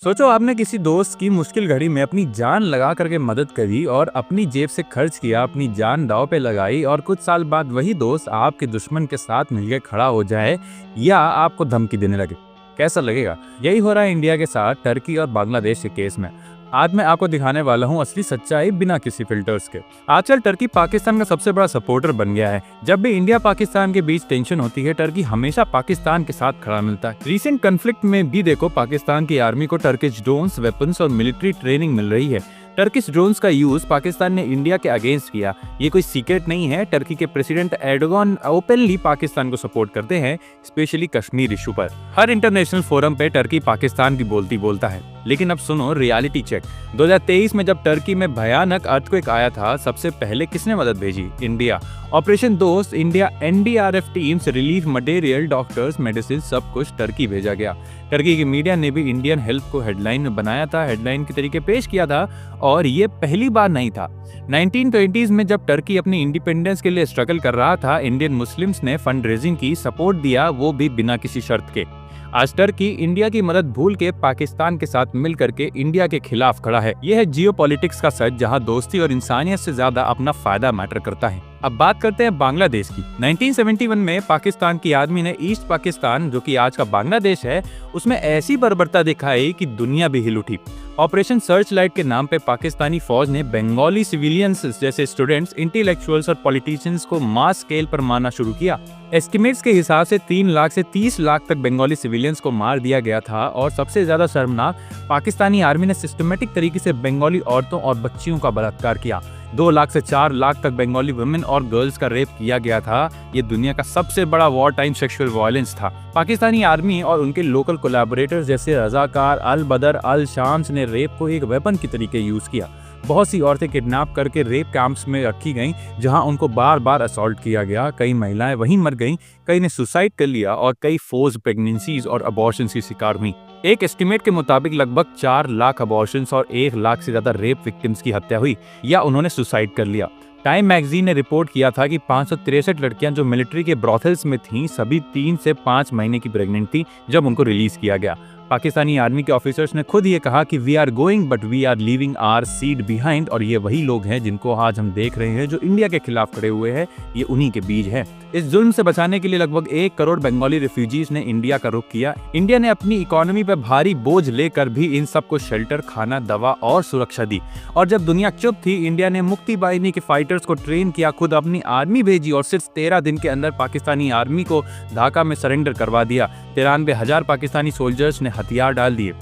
सोचो आपने किसी दोस्त की मुश्किल घड़ी में अपनी जान लगा करके मदद करी और अपनी जेब से खर्च किया, अपनी जान दांव पे लगाई और कुछ साल बाद वही दोस्त आपके दुश्मन के साथ मिलकर खड़ा हो जाए या आपको धमकी देने लगे। कैसा लगेगा? यही हो रहा है इंडिया के साथ टर्की और बांग्लादेश के केस में। आज मैं आपको दिखाने वाला हूं असली सच्चाई बिना किसी फिल्टर्स के। आजकल टर्की पाकिस्तान का सबसे बड़ा सपोर्टर बन गया है। जब भी इंडिया पाकिस्तान के बीच टेंशन होती है, टर्की हमेशा पाकिस्तान के साथ खड़ा मिलता है। रिसेंट कन्फ्लिक्ट में भी देखो, पाकिस्तान की आर्मी को टर्किश ड्रोन्स, वेपन्स और मिलिट्री ट्रेनिंग मिल रही है। टर्किश ड्रोन्स का यूज पाकिस्तान ने इंडिया के अगेंस्ट किया। ये कोई सीक्रेट नहीं है। टर्की के प्रेसिडेंट एर्डोगन ओपनली पाकिस्तान को सपोर्ट करते हैं, स्पेशली कश्मीर इशू पर। हर इंटरनेशनल फोरम पे टर्की पाकिस्तान की बोलता है। लेकिन अब सुनो रियलिटी चेक। 2023 में जब टर्की में भयानक अर्थक्वेक आया था, सबसे पहले किसने मदद भेजी? इंडिया। ऑपरेशन दोस्त India, NDRF teams, relief material, doctors, medicine, सब कुछ टर्की भेजा गया। टर्की की मीडिया ने भी इंडियन हेल्प को हेडलाइन में बनाया था, हेडलाइन के तरीके पेश किया था। और ये पहली बार नहीं था। 1920s में जब टर्की अपनी इंडिपेंडेंस के लिए स्ट्रगल कर रहा था, इंडियन मुस्लिम्स ने फंड रेजिंग की, सपोर्ट दिया, वो भी बिना किसी शर्त के। आज टर्की इंडिया की मदद भूल के पाकिस्तान के साथ मिल करके इंडिया के खिलाफ खड़ा है। यह है जियोपॉलिटिक्स का सच, जहां दोस्ती और इंसानियत से ज्यादा अपना फायदा मैटर करता है। अब बात करते हैं बांग्लादेश की। 1971 में पाकिस्तान की आर्मी ने ईस्ट पाकिस्तान, जो कि आज का बांग्लादेश है, उसमें ऐसी बर्बरता दिखाई कि दुनिया भी हिल उठी। ऑपरेशन सर्च लाइट के नाम पे पाकिस्तानी फौज ने बंगाली सिविलियंस जैसे स्टूडेंट्स, इंटेलेक्चुअल्स और पॉलिटिशियंस को मास स्केल पर मारना शुरू किया। एस्टिमेट्स के हिसाब से 3 लाख से 30 लाख तक बंगाली सिविलियंस को मार दिया गया था। और सबसे ज्यादा शर्मनाक, पाकिस्तानी आर्मी ने सिस्टमेटिक तरीके से बंगाली औरतों और बच्चियों का बलात्कार किया। 2 लाख से 4 लाख तक बंगाली वुमेन और गर्ल्स का रेप किया गया था। ये दुनिया का सबसे बड़ा वॉर टाइम सेक्सुअल वायलेंस था। पाकिस्तानी आर्मी और उनके लोकल कोलैबोरेटर्स जैसे रजाकार, अल बदर, अल शाम्स ने रेप को एक वेपन की तरीके यूज किया। बहुत सी औरतें किडनैप करके रेप कैंप्स में रखी गईं, जहां उनको बार बार असॉल्ट किया गया। कई महिलाएं वहीं मर गईं, कई ने सुसाइड कर लिया और कई फोर्स प्रेगनेंसीज और अबॉर्शंस की शिकार हुई। एक एस्टिमेट के मुताबिक लगभग 4 लाख अबॉर्शंस और 1 लाख से ज्यादा रेप विक्टिम्स की हत्या हुई या उन्होंने सुसाइड कर लिया। टाइम मैगजीन ने रिपोर्ट किया था कि 563 लड़कियां जो मिलिट्री के ब्रॉथल्स में थीं, सभी 3 से 5 महीने की प्रेग्नेंट थी जब उनको रिलीज किया गया। पाकिस्तानी आर्मी के ऑफिसर्स ने खुद ये कहा कि we are going but we are leaving our seed behind. और ये वही लोग हैं जिनको आज हम देख रहे हैं, जो इंडिया के खिलाफ खड़े हुए हैं। ये उन्हीं के बीज है। इस जुल्म से बचाने के लिए लगभग 1 करोड़ बंगाली रिफ्यूजीज ने इंडिया का रुख किया। इंडिया ने अपनी इकोनॉमी पर भारी बोझ लेकर भी इन सबको शेल्टर, खाना, दवा और सुरक्षा दी। और जब दुनिया चुप थी, इंडिया ने मुक्ति बाहिनी के फाइटर्स को ट्रेन किया, खुद अपनी आर्मी भेजी और सिर्फ 13 दिन के अंदर पाकिस्तानी आर्मी को ढाका में सरेंडर करवा दिया। 93,000 पाकिस्तानी सोल्जर्स ने हथियार डाल दिए।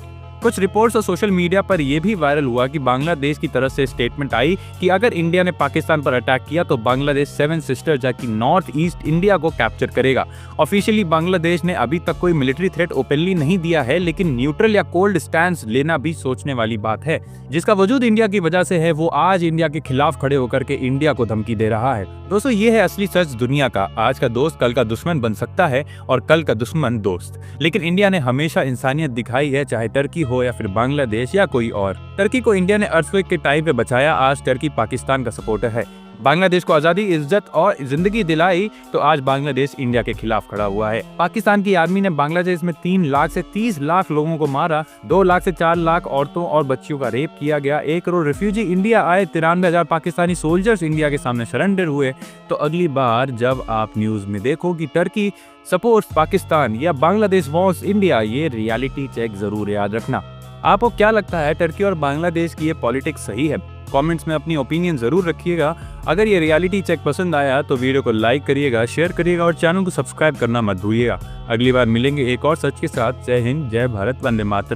कुछ रिपोर्ट्स और सोशल मीडिया पर यह भी वायरल हुआ कि बांग्लादेश की तरफ से स्टेटमेंट आई कि अगर इंडिया ने पाकिस्तान पर अटैक किया तो बांग्लादेश 7 सिस्टर जाकि नॉर्थ ईस्ट इंडिया को कैप्चर करेगा। ऑफिशियली बांग्लादेश ने अभी तक कोई मिलिट्री थ्रेट ओपनली नहीं दिया है, लेकिन न्यूट्रल या कोल्ड स्टैंड लेना भी सोचने वाली बात है। जिसका वजूद इंडिया की वजह से है, वो आज इंडिया के खिलाफ खड़े होकर के इंडिया को धमकी दे रहा है। दोस्तों, ये है असली सच दुनिया का। आज का दोस्त कल का दुश्मन बन सकता है और कल का दुश्मन दोस्त। लेकिन इंडिया ने हमेशा इंसानियत दिखाई है, चाहे टर्की हो या फिर बांग्लादेश या कोई और। टर्की को इंडिया ने अर्थक्वेक के टाइम पे बचाया। आज टर्की पाकिस्तान का सपोर्टर है। बांग्लादेश को आजादी, इज्जत और जिंदगी दिलाई, तो आज बांग्लादेश इंडिया के खिलाफ खड़ा हुआ है। पाकिस्तान की आर्मी ने बांग्लादेश में 3 लाख से 30 लाख लोगों को मारा। 2 लाख से 4 लाख औरतों और बच्चियों का रेप किया गया। 1 करोड़ रिफ्यूजी इंडिया आए। 93,000 पाकिस्तानी सोल्जर्स इंडिया के सामने सरेंडर हुए। तो अगली बार जब आप न्यूज में देखो कि टर्की सपोर्ट्स पाकिस्तान या बांग्लादेश वॉन्ट्स इंडिया, ये रियलिटी चेक जरूर याद रखना। आपको क्या लगता है, टर्की और बांग्लादेश की ये पॉलिटिक्स सही है? कमेंट्स में अपनी ओपिनियन जरूर रखिएगा। अगर ये रियलिटी चेक पसंद आया तो वीडियो को लाइक करिएगा, शेयर करिएगा और चैनल को सब्सक्राइब करना मत भूलिएगा। अगली बार मिलेंगे एक और सच के साथ। जय हिंद, जय भारत, वंदे मातरम।